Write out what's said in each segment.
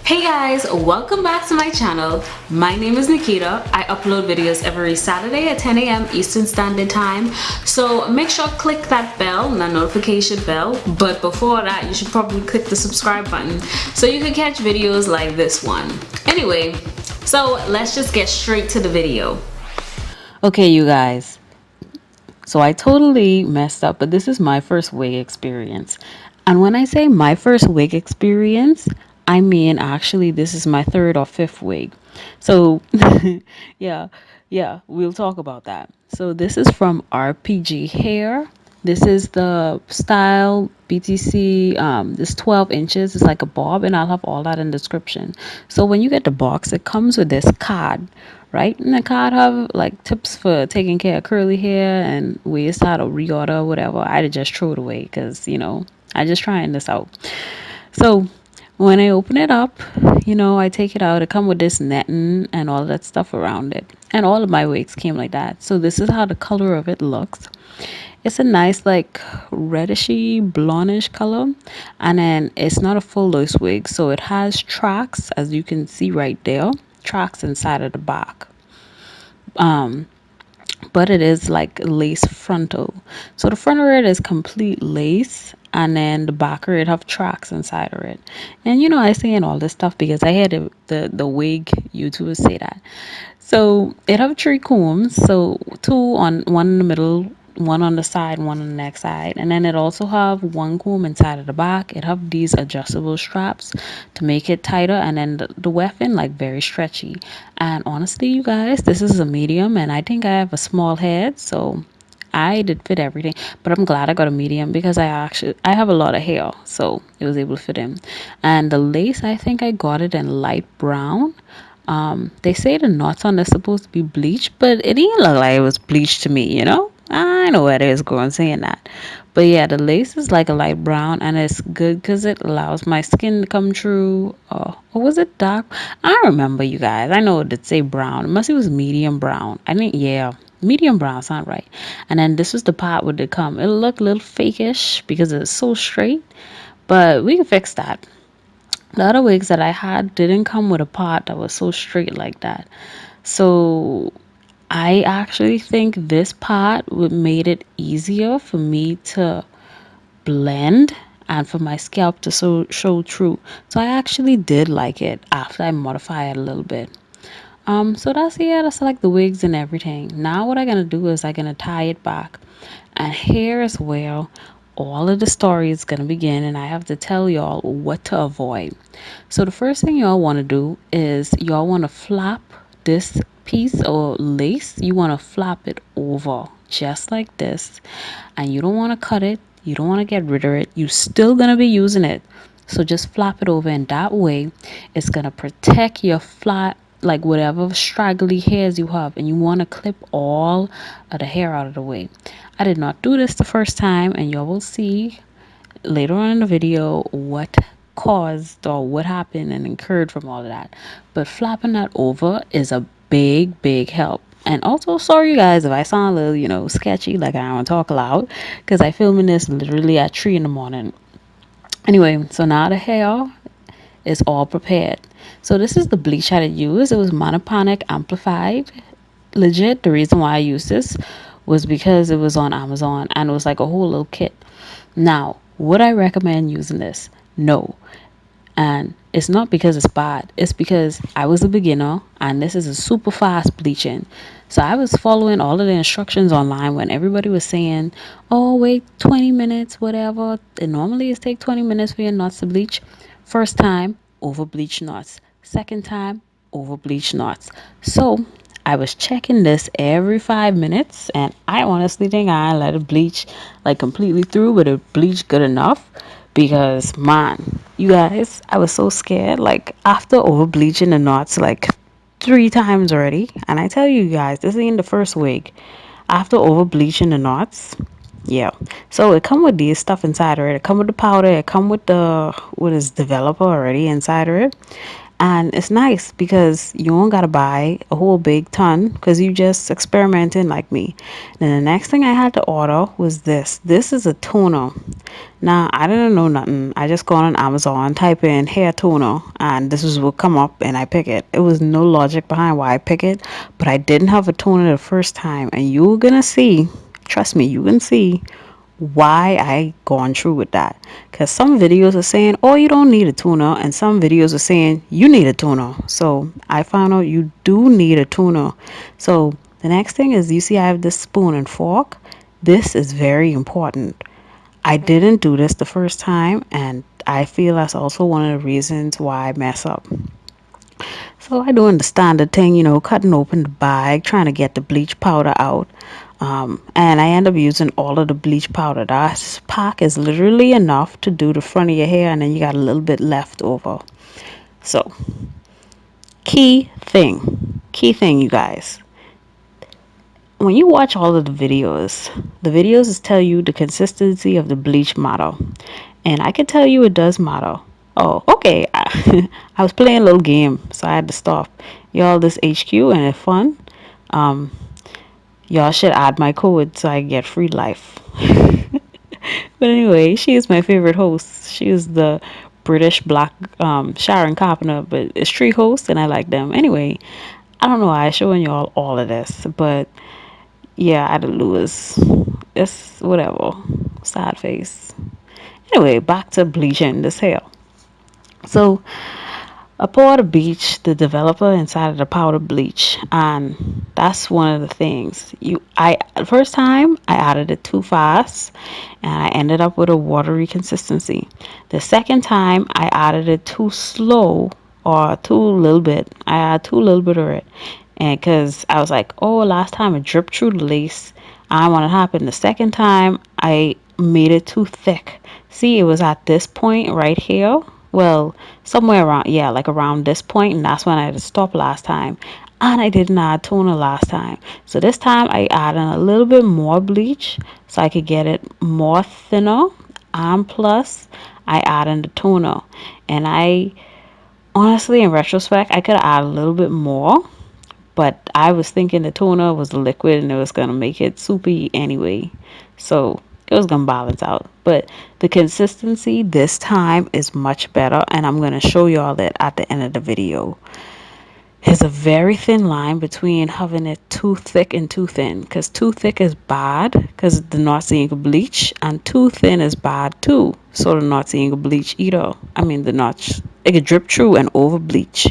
Hey guys, welcome back to my channel. My name is Nikita. I upload videos every Saturday at 10 a.m. Eastern Standard Time. So make sure to click that bell, the notification bell. But before that, you should probably click the subscribe button so you can catch videos like this one. Anyway, so let's just get straight to the video. Okay, you guys. So I totally messed up, but this is my first wig experience. And when I say my first wig experience, I mean actually this is my third or fifth wig. So yeah, we'll talk about that. So this is from RPG Hair. This is the style BTC. This 12 inches. It's like a bob, and I'll have all that in the description. So when you get the box, it comes with this card, right? And the card have like tips for taking care of curly hair and ways how to reorder or whatever. I just throw it away because I just trying this out. So when I open it up, I take it out. It come with this netting and all that stuff around it. And all of my wigs came like that. So this is how the color of it looks. It's a nice like reddishy blondish color, and then it's not a full loose wig, so it has tracks, as you can see right there, tracks inside of the back. But it is like lace frontal. So the front of it is complete lace, and then the back of it have tracks inside of it. And I saying all this stuff because I had the wig YouTubers say that. So it have three combs, so two on one in the middle, one on the side, one on the next side, and then it also have one comb inside of the back. It have these adjustable straps to make it tighter, and then the weapon like very stretchy. And honestly, you guys, this is a medium, and I think I have a small head, so I did fit everything. But I'm glad I got a medium because I have a lot of hair, so it was able to fit in. And the lace, I think I got it in light brown. They say the knots on this supposed to be bleached, but it didn't look like it was bleached to me. I know where it is going saying that. But yeah, the lace is like a light brown, and it's good because it allows my skin to come through. Or was it dark? I don't remember, you guys. I know it did say brown. It must it was medium brown. I think, yeah, medium brown sound right. And then this was the part where it come. It looked a little fakeish because it's so straight, but we can fix that. The other wigs that I had didn't come with a pot that was so straight like that. So I actually think this pot would made it easier for me to blend and for my scalp to show through. So I actually did like it after I modify it a little bit. So that's like the wigs and everything. Now what I'm gonna do is I'm gonna tie it back. And here is where all of the story is gonna begin, and I have to tell y'all what to avoid. So the first thing y'all wanna do is y'all wanna flap this piece or lace, you wanna flap it over just like this. And you don't wanna cut it, you don't wanna get rid of it, you still gonna be using it. So just flap it over, and that way it's gonna protect your flat, like whatever straggly hairs you have, and you want to clip all of the hair out of the way. I did not do this the first time, and y'all will see later on in the video what caused or what happened and incurred from all of that. But flapping that over is a big help. And also, sorry you guys if I sound a little, sketchy, like I don't want to talk loud, because I filming this literally at 3 in the morning. Anyway, so now the hair is all prepared. So this is the bleach I did use. It was monoponic amplified. Legit, the reason why I used this was because it was on Amazon and it was like a whole little kit. Now, would I recommend using this? No. And it's not because it's bad. It's because I was a beginner and this is a super fast bleaching. So I was following all of the instructions online when everybody was saying, oh, wait 20 minutes, whatever. It normally is take 20 minutes for your knots to bleach. First time, over bleach knots. Second time, over bleach knots. So I was checking this every 5 minutes, and I honestly think I let it bleach like completely through, but it bleached good enough because man, you guys, I was so scared. Like after over bleaching the knots like 3 times already, and I tell you guys, this ain't the first wig. After over bleaching the knots, yeah. So it come with these stuff inside of it. It come with the powder. It come with the what is developer already inside of it. And it's nice because you don't gotta buy a whole big ton because you just experimenting like me. Then the next thing I had to order was this. This is a toner. Now, I didn't know nothing. I just go on Amazon, type in hair toner, and this is what come up, and I pick it. It was no logic behind why I pick it, but I didn't have a toner the first time, and you're gonna see, trust me, you can see why I gone through with that. Because some videos are saying, oh, you don't need a tuner, and some videos are saying you need a tuner. So I found out you do need a tuner. So the next thing is, you see I have this spoon and fork. This is very important. I didn't do this the first time, and I feel that's also one of the reasons why I mess up. So I doing the standard thing, cutting open the bag, trying to get the bleach powder out. And I end up using all of the bleach powder. That pack is literally enough to do the front of your hair, and then you got a little bit left over. So, key thing, you guys. When you watch all of the videos tell you the consistency of the bleach matter. And I can tell you it does matter. Oh, okay. I was playing a little game, so I had to stop. Y'all, this HQ and it's fun. Um, y'all should add my code so I get free life. But anyway, she is my favorite host. She is the British black Sharon Carpenter, but it's tree host, and I like them. Anyway, I don't know why I'm showing y'all all of this, but yeah, I did lose. It's whatever. Sad face. Anyway, back to bleaching this hair. So I poured a bleach, the developer inside of the powder bleach, and that's one of the things. I the first time I added it too fast, and I ended up with a watery consistency. The second time I added it too slow or too little bit. I added too little bit of it, and because I was like, oh, last time it dripped through the lace, I don't want it to happen. The second time I made it too thick. See, it was at this point right here. Well, somewhere around, yeah, like around this point, and that's when I had to stop last time. And I didn't add toner last time. So this time I added a little bit more bleach so I could get it more thinner. And plus, I added the toner. And I honestly, in retrospect, I could add a little bit more, but I was thinking the toner was a liquid and it was gonna make it soupy anyway. So it was gonna balance out. But the consistency this time is much better, and I'm gonna show y'all that at the end of the video. There's a very thin line between having it too thick and too thin, because too thick is bad because the knots in your bleach, and too thin is bad too, so the knots in your bleach either. I mean, the knots, it could drip through and over bleach.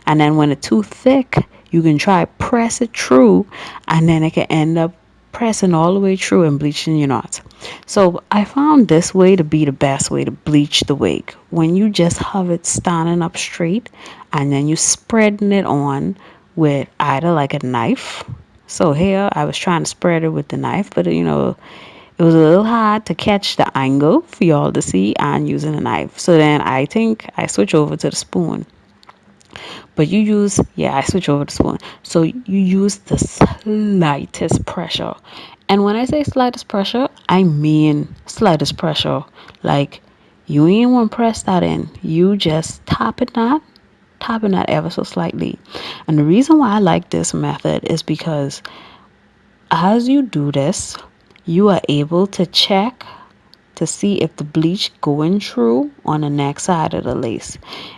And then when it's too thick, you can try press it through, and then it can end up pressing all the way through and bleaching your knots. So I found this way to be the best way to bleach the wig. When you just have it standing up straight, and then you spreading it on with either like a knife. So here I was trying to spread it with the knife, but it was a little hard to catch the angle for y'all to see and using a knife. So then I think I switch over to the spoon. But I switch over to spoon. So you use the slightest pressure. And when I say slightest pressure, I mean slightest pressure. Like, you ain't want to press that in. You just tapping that ever so slightly. And the reason why I like this method is because as you do this, you are able to check to see if the bleach going through on the next side of the lace.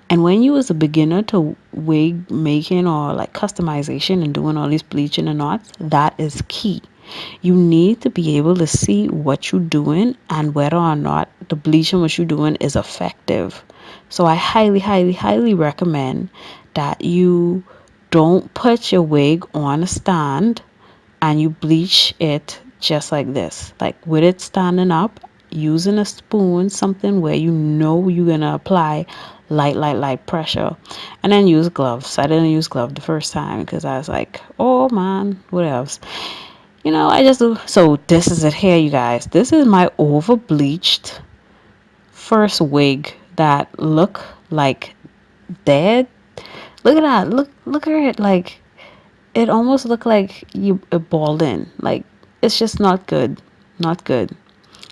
And when you was a beginner to wig making or like customization and doing all these bleaching and knots, that is key. You need to be able to see what you're doing and whether or not the bleaching what you're doing is effective. So I highly, highly, highly recommend that you don't put your wig on a stand and you bleach it just like this, like with it standing up, using a spoon, something where you're gonna apply light pressure, and then use gloves. I didn't use gloves the first time because I was like, oh man, what else? I just do. So this is it here, you guys. This is my over bleached first wig that look like dead. Look at that. Look at it. Like, it almost looked like you balding. Like, it's just not good. Not good.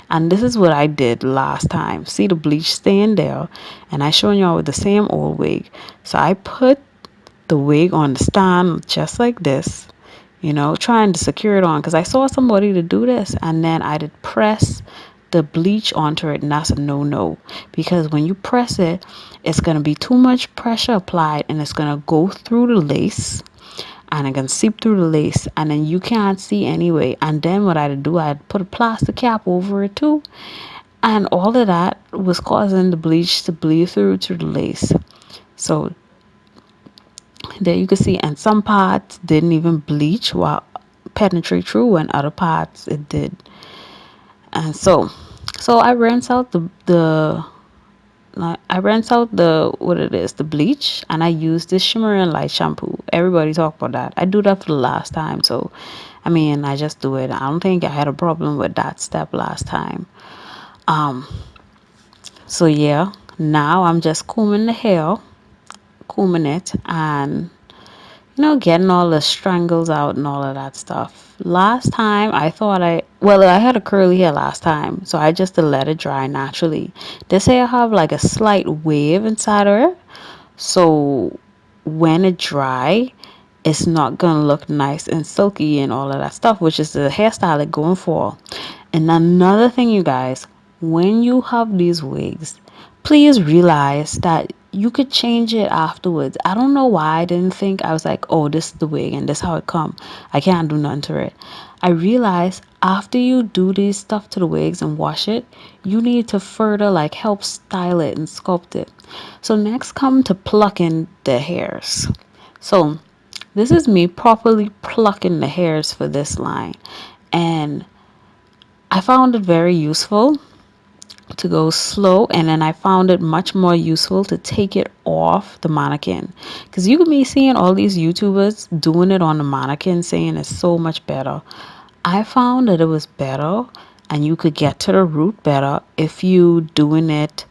And this is what I did last time. See the bleach staying there, and I showing y'all with the same old wig. So I put the wig on the stand just like this, trying to secure it on because I saw somebody to do this, and then I did press the bleach onto it, and that's a no-no, because when you press it, it's going to be too much pressure applied and it's going to go through the lace and it can seep through the lace and then you can't see anyway. And then what I'd do, I'd put a plastic cap over it too, and all of that was causing the bleach to bleed through to the lace. So there you can see, and some parts didn't even bleach while penetrate through, and other parts it did. And so I rinse out the I rinse out the what it is, the bleach, and I use this shimmer and light shampoo. Everybody talk about that. I do that for the last time, so I mean I just do it. I don't think I had a problem with that step last time. Um, so yeah, now I'm just combing the hair, combing it, and getting all the strangles out and all of that stuff. Last time I thought I had a curly hair last time, so I just let it dry naturally. This hair have like a slight wave inside of it, so when it dry, it's not gonna look nice and silky and all of that stuff, which is the hairstyle it going for. And another thing, you guys, when you have these wigs, please realize that you could change it afterwards. I don't know why I didn't think. I was like, oh, this is the wig and this how it come. I can't do nothing to it. I realized after you do these stuff to the wigs and wash it, you need to further like help style it and sculpt it. So next come to plucking the hairs. So this is me properly plucking the hairs for this line. And I found it very useful to go slow, and then I found it much more useful to take it off the mannequin, because you can be seeing all these YouTubers doing it on the mannequin saying it's so much better. I found that it was better and you could get to the root better if you doing it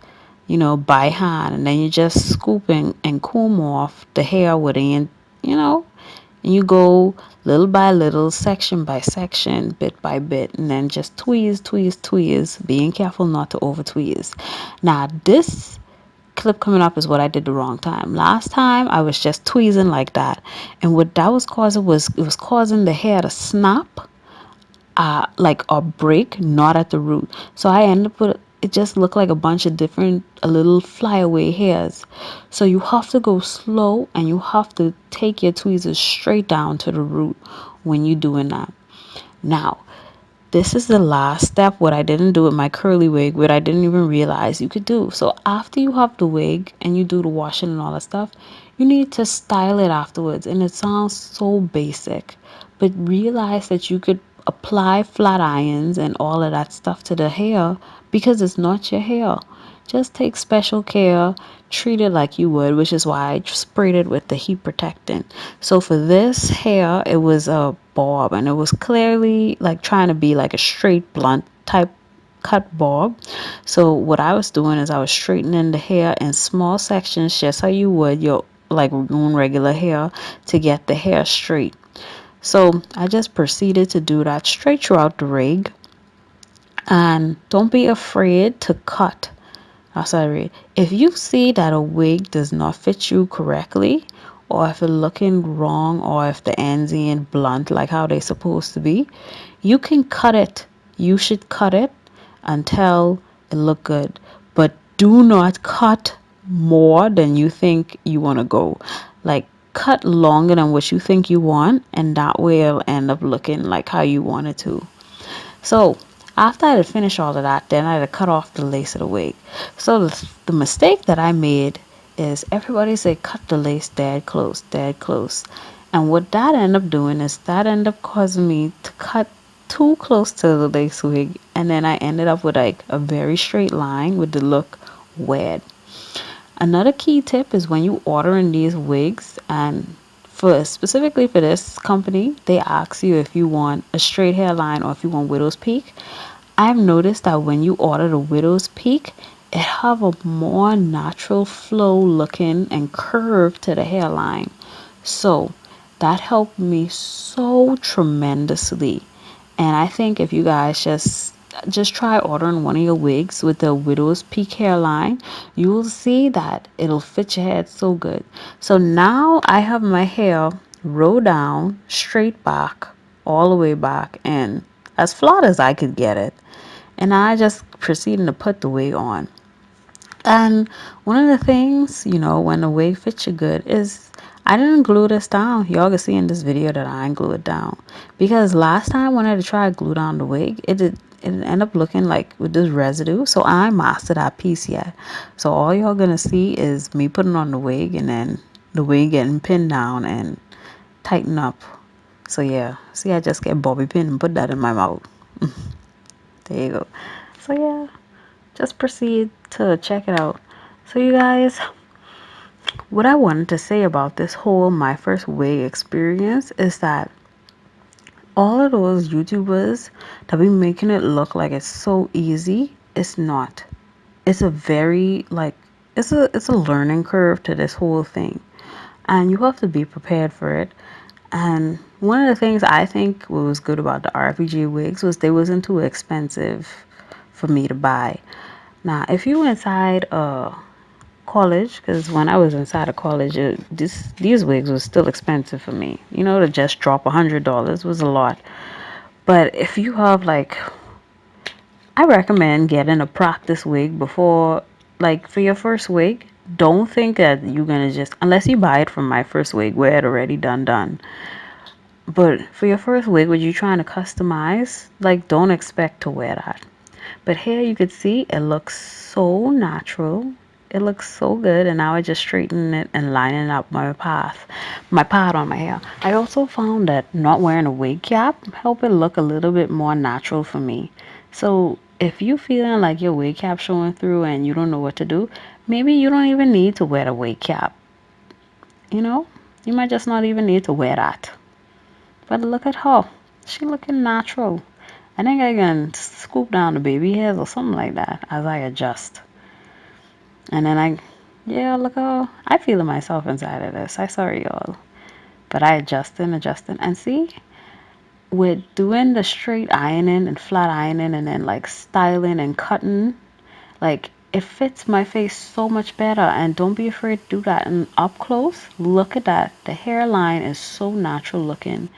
by hand, and then you just scooping and comb off the hair with it, you know and you go little by little, section by section, bit by bit, and then just tweeze, tweeze, tweeze, being careful not to over tweeze. Now, this clip coming up is what I did the wrong time. Last time, I was just tweezing like that. And what that was causing was, it was causing the hair to snap, like a break, not at the root. So I ended up with it just looked like a bunch of different a little flyaway hairs. So you have to go slow and you have to take your tweezers straight down to the root when you're doing that. Now, this is the last step, what I didn't do with my curly wig, what I didn't even realize you could do. So after you have the wig and you do the washing and all that stuff, you need to style it afterwards. And it sounds so basic, but realize that you could apply flat irons and all of that stuff to the hair, because it's not your hair. Just take special care, treat it like you would, which is why I sprayed it with the heat protectant. So for this hair, it was a bob, and it was clearly like trying to be like a straight blunt type cut bob. So what I was doing is I was straightening the hair in small sections, just how you would your like doing regular hair, to get the hair straight. So I just proceeded to do that straight throughout the rig. And don't be afraid to cut. Sorry, if you see that a wig does not fit you correctly, or if it's looking wrong, or if the ends ain't blunt like how they supposed to be, you can cut it. You should cut it until it look good. But do not cut more than you think you want to go. Like, cut longer than what you think you want, and that way it'll end up looking like how you want it to. So after I had finished all of that, then I had to cut off the lace of the wig. So the mistake that I made is everybody say cut the lace dead close, dead close. And what that ended up doing is that ended up causing me to cut too close to the lace wig. And then I ended up with like a very straight line with the look weird. Another key tip is when you ordering these wigs, and for specifically for this company, they ask you if you want a straight hairline or if you want widow's peak. I've noticed that when you order the widow's peak, it have a more natural flow looking and curve to the hairline. So that helped me so tremendously. And I think if you guys just try ordering one of your wigs with the widow's peak hairline, you will see that it'll fit your head so good. So now I have my hair roll down straight back, all the way back, and as flat as I could get it. And I just proceeding to put the wig on. And one of the things, when the wig fits you good is I didn't glue this down. Y'all can see in this video that I ain't glue it down. Because last time when I tried to glue down the wig, it ended up looking like with this residue. So I mastered that piece yet. So all y'all gonna see is me putting on the wig and then the wig getting pinned down and tighten up. So yeah, see, I just get bobby pin and put that in my mouth. There you go. So yeah, just proceed to check it out. So you guys, what I wanted to say about this whole my first wig experience is that all of those YouTubers that be making it look like it's so easy, it's not. It's a very it's a learning curve to this whole thing. And you have to be prepared for it. And one of the things I think was good about the RPG wigs was they wasn't too expensive for me to buy. Now, if you inside college, because when I was inside of college, these wigs was still expensive for me. To just drop $100 was a lot. But if you have I recommend getting a practice wig before, for your first wig. Don't think that you're gonna just, unless you buy it from my first wig where it already done. But for your first wig, when you're trying to customize, don't expect to wear that. But here you could see it looks so natural. It looks so good, and now I just straighten it and lining up my part on my hair. I also found that not wearing a wig cap help it look a little bit more natural for me. So if you feeling like your wig cap showing through and you don't know what to do, maybe you don't even need to wear a wig cap. You might just not even need to wear that. But look at her. She looking natural. I think I can scoop down the baby hairs or something like that as I adjust. And then yeah, look how I feeling myself inside of this. I sorry y'all. But I adjusting. And see, with doing the straight ironing and flat ironing and then styling and cutting, it fits my face so much better. And don't be afraid to do that. And up close, look at that. The hairline is so natural looking.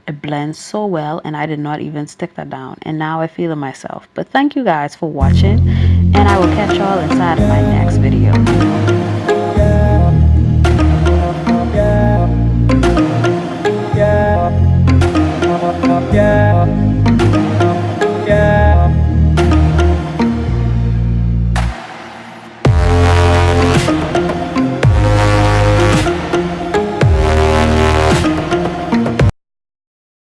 It blends so well, and I did not even stick that down. And now I feel it myself. But thank you guys for watching, and I will catch y'all inside of my next video. Yeah.